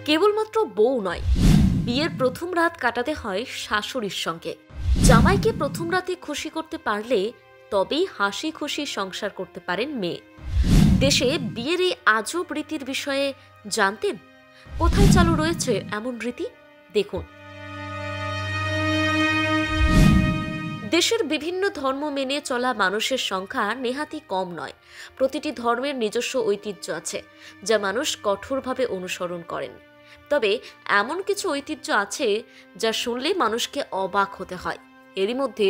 কেবলমাত্র বউ নয়, বিয়ের প্রথম রাত কাটাতে হয় শাশুড়ির সঙ্গে। জামাইকে প্রথম রাতে খুশি করতে পারলে তবেই হাসি খুশি সংসার করতে পারেন মেয়ে। দেশে বিয়ের এই আজব রীতির বিষয়ে জানতেন? কোথায় চালু রয়েছে এমন রীতি দেখুন। দেশের বিভিন্ন ধর্ম মেনে চলা মানুষের সংখ্যা নেহাতি কম নয়। প্রতিটি ধর্মের নিজস্ব ঐতিহ্য আছে, যা মানুষ কঠোরভাবে অনুসরণ করেন। তবে এমন কিছু ঐতিহ্য আছে যা শুনলে মানুষকে অবাক হতে হয়। এরই মধ্যে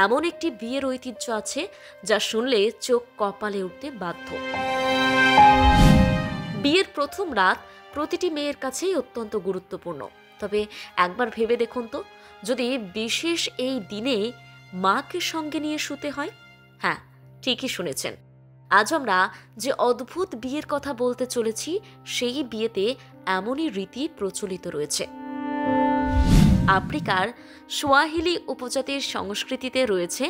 এমন একটি বিয়ের ঐতিহ্য আছে যা শুনলে চোখ কপালে উঠতে বাধ্য। বিয়ের প্রথম রাত প্রতিটি মেয়ের কাছেই অত্যন্ত গুরুত্বপূর্ণ। তবে একবার ভেবে দেখুন তো, যদি বিশেষ এই দিনে মাকে সঙ্গে নিয়ে শুতে হয়। হ্যাঁ, ঠিকই শুনেছেন। আজ আমরা যে অদ্ভুত বিয়ের কথা বলতে চলেছি, সেই বিয়েতে এমনই রীতি প্রচলিত রয়েছে। আফ্রিকার সোয়াহিলি উপজাতির সংস্কৃতিতে রয়েছে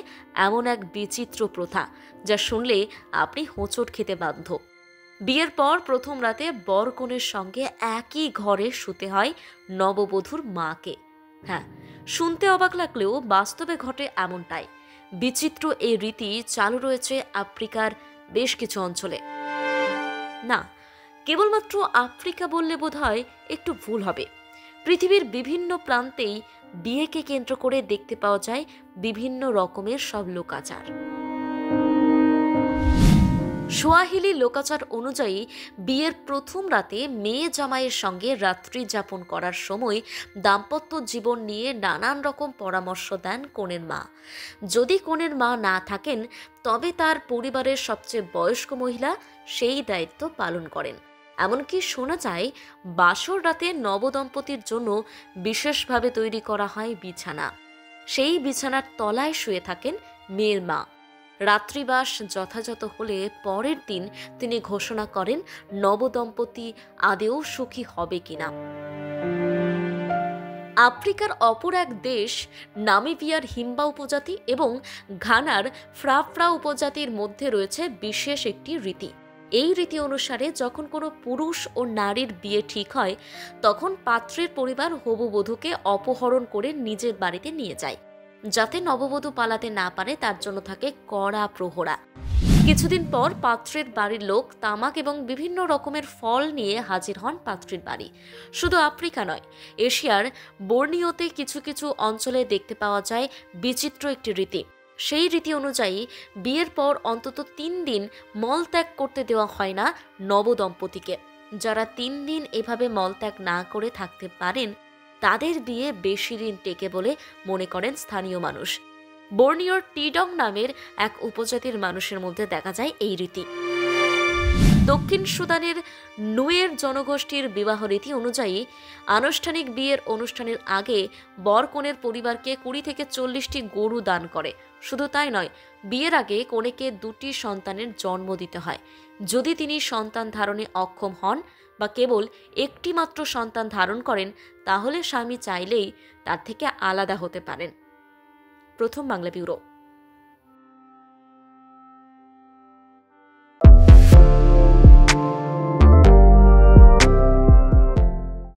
এমন এক বিচিত্র প্রথা, যা শুনলে আপনি হোঁচট খেতে বাধ্য। বিয়ের পর প্রথম রাতে বর কনের সঙ্গে একই ঘরে শুতে হয় নববধূর মাকে। হ্যাঁ, শুনতে অবাক লাগলেও বাস্তবে ঘটে এমনটাই। বিচিত্র এই রীতি চালু রয়েছে আফ্রিকার বেশ কিছু অঞ্চলে। না, কেবলমাত্র আফ্রিকা বললে বোধহয় একটু ভুল হবে। পৃথিবীর বিভিন্ন প্রান্তেই বিয়েকে কেন্দ্র করে দেখতে পাওয়া যায় বিভিন্ন রকমের সব লোকাচার। সোয়াহিলি লোকাচার অনুযায়ী বিয়ের প্রথম রাতে মেয়ে জামাইয়ের সঙ্গে রাত্রি যাপন করার সময় দাম্পত্য জীবন নিয়ে নানান রকম পরামর্শ দেন কনের মা। যদি কনের মা না থাকেন, তবে তার পরিবারের সবচেয়ে বয়স্ক মহিলা সেই দায়িত্ব পালন করেন। এমনকি শোনা যায়, বাসর রাতে নবদম্পতির জন্য বিশেষভাবে তৈরি করা হয় বিছানা। সেই বিছানার তলায় শুয়ে থাকেন মেয়ের মা। রাত্রিবাস যথাযথ হলে পরের দিন তিনি ঘোষণা করেন নবদম্পতি আদেও সুখী হবে কিনা। আফ্রিকার অপর এক দেশ নামিবিয়ার হিম্বা উপজাতি এবং ঘানার ফ্রাফ্রা উপজাতির মধ্যে রয়েছে বিশেষ একটি রীতি। এই রীতি অনুসারে যখন কোনো পুরুষ ও নারীর বিয়ে ঠিক হয়, তখন পাত্রের পরিবার হবু বধূকে অপহরণ করে নিজের বাড়িতে নিয়ে যায়। যাতে নববধূ পালাতে না পারে তার জন্য থাকে কড়া প্রহরা। কিছুদিন পর পাত্রের বাড়ির লোক তামাক এবং বিভিন্ন রকমের ফল নিয়ে হাজির হন পাত্রীর বাড়ি। শুধু আফ্রিকা নয়, এশিয়ার বর্নিওতে কিছু কিছু অঞ্চলে দেখতে পাওয়া যায় বিচিত্র একটি রীতি। সেই রীতি অনুযায়ী বিয়ের পর অন্তত 3 দিন মলত্যাগ করতে দেওয়া হয় না নবদম্পতিকে। যারা 3 দিন এভাবে মলত্যাগ না করে থাকতে পারেন, তাদের বিয়ে বেশি দিন টেকে বলে মনে করেন স্থানীয় মানুষ। বর্নিওর টিডং নামের এক উপজাতির মানুষের মধ্যে দেখা যায় এই রীতি। দক্ষিণ সুদানের নুয়ের জনগোষ্ঠীর বিবাহ রীতি অনুযায়ী আনুষ্ঠানিক বিয়ের অনুষ্ঠানের আগে বর কনের পরিবারকে 20 থেকে 40টি গরু দান করে। শুধু তাই নয়, বিয়ের আগে কনেকে 2টি সন্তানের জন্ম দিতে হয়। যদি তিনি সন্তান ধারণে অক্ষম হন বা কেবল একটি মাত্র সন্তান ধারণ করেন, তাহলে স্বামী চাইলেই তার থেকে আলাদা হতে পারেন। প্রথম বাংলা ব্যুরো।